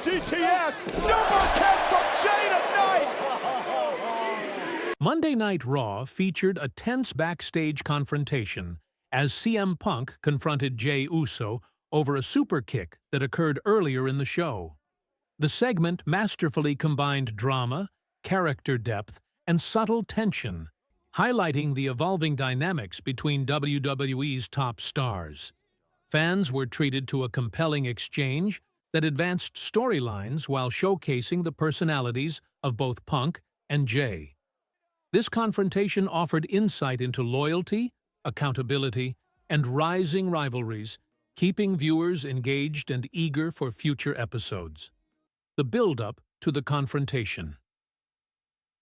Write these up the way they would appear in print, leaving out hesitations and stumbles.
GTS, Superkick from Jey tonight! Monday Night Raw featured a tense backstage confrontation as CM Punk confronted Jey Uso over a superkick that occurred earlier in the show. The segment masterfully combined drama, character depth, and subtle tension, highlighting the evolving dynamics between WWE's top stars. Fans were treated to a compelling exchange that advanced storylines while showcasing the personalities of both Punk and Jey. This confrontation offered insight into loyalty, accountability, and rising rivalries, keeping viewers engaged and eager for future episodes. The build-up to the confrontation.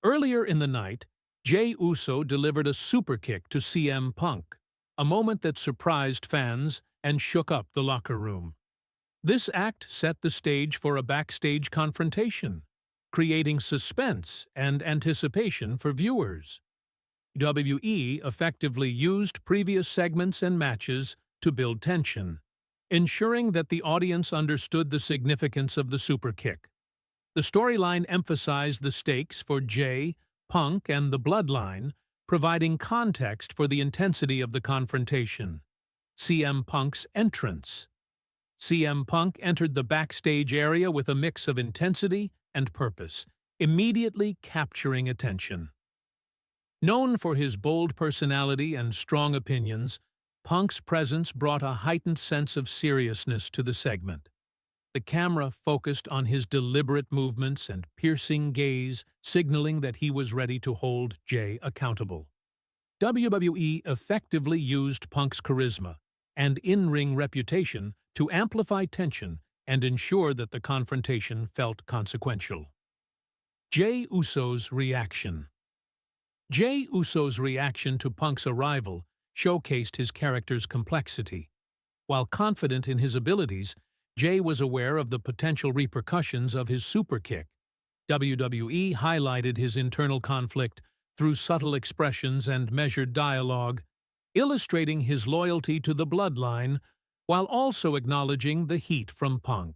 Earlier in the night, Jey Uso delivered a superkick to CM Punk, a moment that surprised fans and shook up the locker room. This act set the stage for a backstage confrontation, creating suspense and anticipation for viewers. WWE effectively used previous segments and matches to build tension, ensuring that the audience understood the significance of the superkick. The storyline emphasized the stakes for Jey, Punk, and the Bloodline, providing context for the intensity of the confrontation. CM Punk's entrance. CM Punk entered the backstage area with a mix of intensity and purpose, immediately capturing attention. Known for his bold personality and strong opinions, Punk's presence brought a heightened sense of seriousness to the segment. The camera focused on his deliberate movements and piercing gaze, signaling that he was ready to hold Jey accountable. WWE effectively used Punk's charisma and in-ring reputation to amplify tension and ensure that the confrontation felt consequential. Jey Uso's reaction. Jey Uso's reaction to Punk's arrival showcased his character's complexity. While confident in his abilities, Jey was aware of the potential repercussions of his superkick. WWE highlighted his internal conflict through subtle expressions and measured dialogue, illustrating his loyalty to the Bloodline while also acknowledging the heat from Punk.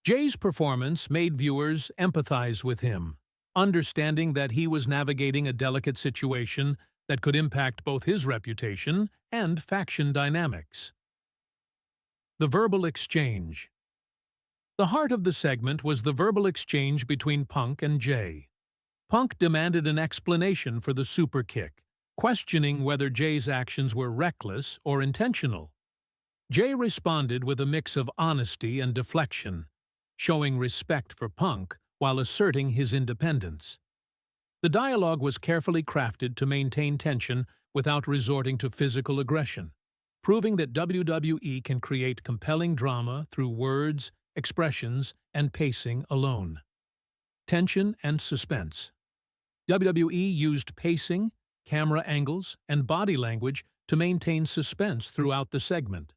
Jey's performance made viewers empathize with him, understanding that he was navigating a delicate situation that could impact both his reputation and faction dynamics. The verbal exchange. The heart of the segment was the verbal exchange between Punk and Jey. Punk demanded an explanation for the superkick, questioning whether Jey's actions were reckless or intentional. Jey responded with a mix of honesty and deflection, showing respect for Punk while asserting his independence. The dialogue was carefully crafted to maintain tension without resorting to physical aggression, proving that WWE can create compelling drama through words, expressions, and pacing alone. Tension and suspense. WWE used pacing, camera angles, and body language to maintain suspense throughout the segment.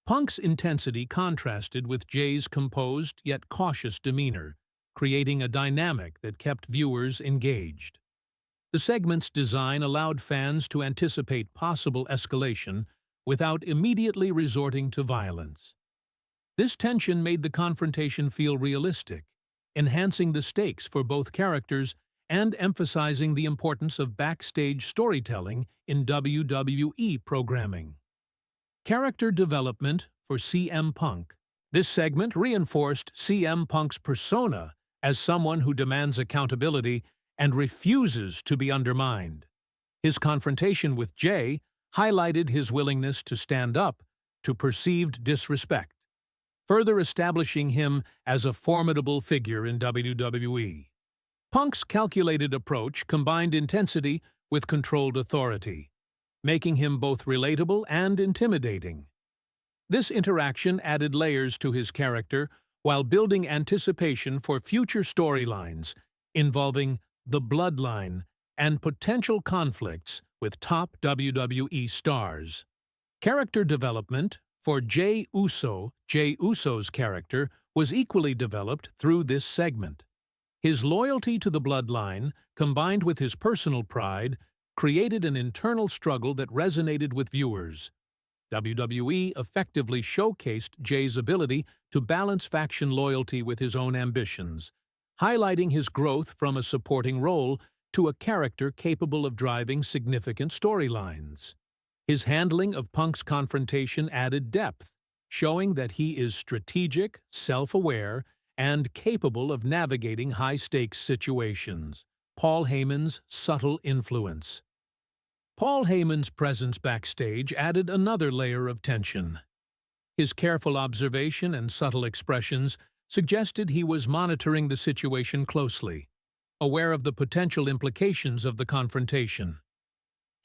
Punk's intensity contrasted with Jey's composed yet cautious demeanor, creating a dynamic that kept viewers engaged. The segment's design allowed fans to anticipate possible escalation without immediately resorting to violence. This tension made the confrontation feel realistic, enhancing the stakes for both characters and emphasizing the importance of backstage storytelling in WWE programming. Character development for CM Punk. This segment reinforced CM Punk's persona as someone who demands accountability and refuses to be undermined. His confrontation with Jey highlighted his willingness to stand up to perceived disrespect, further establishing him as a formidable figure in WWE. Punk's calculated approach combined intensity with controlled authority, making him both relatable and intimidating. This interaction added layers to his character while building anticipation for future storylines involving the Bloodline and potential conflicts with top WWE stars. Character development for Jey Uso. Jey Uso's character was equally developed through this segment. His loyalty to the Bloodline, combined with his personal pride, created an internal struggle that resonated with viewers. WWE effectively showcased Jey's ability to balance faction loyalty with his own ambitions, highlighting his growth from a supporting role to a character capable of driving significant storylines. His handling of Punk's confrontation added depth, showing that he is strategic, self-aware, and capable of navigating high-stakes situations. Paul Heyman's subtle influence. Paul Heyman's presence backstage added another layer of tension. His careful observation and subtle expressions suggested he was monitoring the situation closely, aware of the potential implications of the confrontation.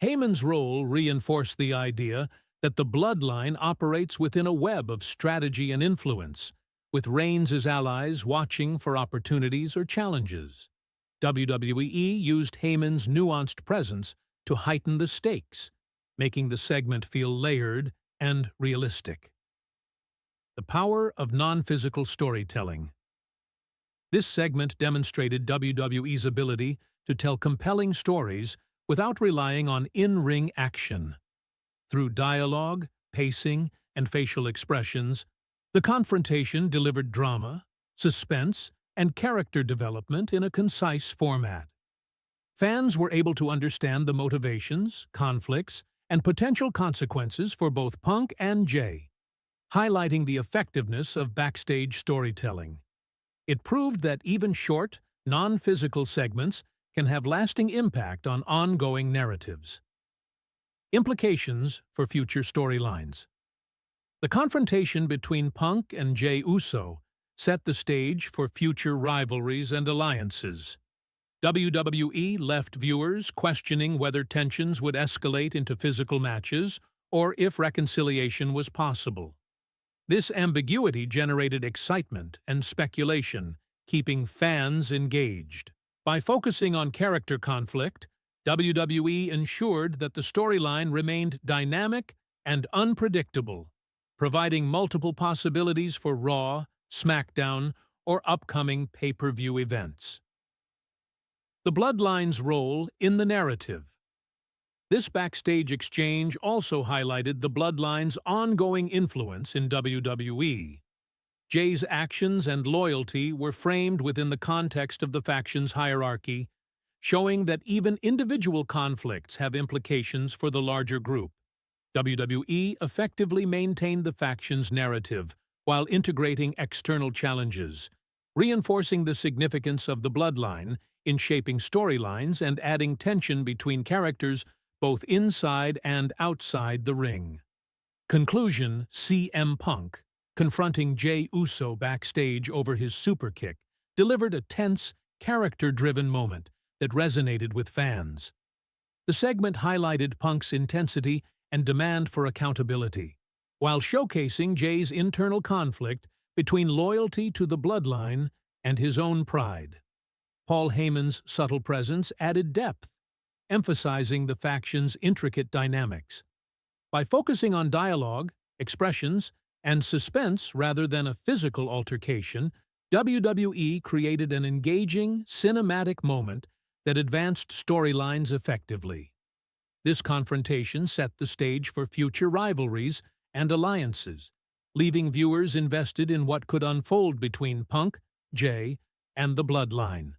Heyman's role reinforced the idea that the Bloodline operates within a web of strategy and influence, with Reigns' allies watching for opportunities or challenges. WWE used Heyman's nuanced presence to heighten the stakes, making the segment feel layered and realistic. The power of non-physical storytelling. This segment demonstrated WWE's ability to tell compelling stories without relying on in-ring action. Through dialogue, pacing, and facial expressions, the confrontation delivered drama, suspense, and character development in a concise format. Fans were able to understand the motivations, conflicts, and potential consequences for both Punk and Jey, highlighting the effectiveness of backstage storytelling. It proved that even short, non-physical segments can have lasting impact on ongoing narratives. Implications for future storylines. The confrontation between Punk and Jey Uso set the stage for future rivalries and alliances. WWE left viewers questioning whether tensions would escalate into physical matches or if reconciliation was possible. This ambiguity generated excitement and speculation, keeping fans engaged. By focusing on character conflict, WWE ensured that the storyline remained dynamic and unpredictable, providing multiple possibilities for Raw, SmackDown, or upcoming pay-per-view events. The Bloodline's role in the narrative. This backstage exchange also highlighted the Bloodline's ongoing influence in WWE. Jey's actions and loyalty were framed within the context of the faction's hierarchy, showing that even individual conflicts have implications for the larger group. WWE effectively maintained the faction's narrative while integrating external challenges, reinforcing the significance of the Bloodline in shaping storylines and adding tension between characters both inside and outside the ring. Conclusion: CM Punk, confronting Jey Uso backstage over his Superkick, delivered a tense, character-driven moment that resonated with fans. The segment highlighted Punk's intensity and demand for accountability, while showcasing Jey's internal conflict between loyalty to the Bloodline and his own pride. Paul Heyman's subtle presence added depth, emphasizing the faction's intricate dynamics. By focusing on dialogue, expressions, and suspense rather than a physical altercation, WWE created an engaging, cinematic moment that advanced storylines effectively. This confrontation set the stage for future rivalries and alliances, leaving viewers invested in what could unfold between Punk, Jey, and the Bloodline.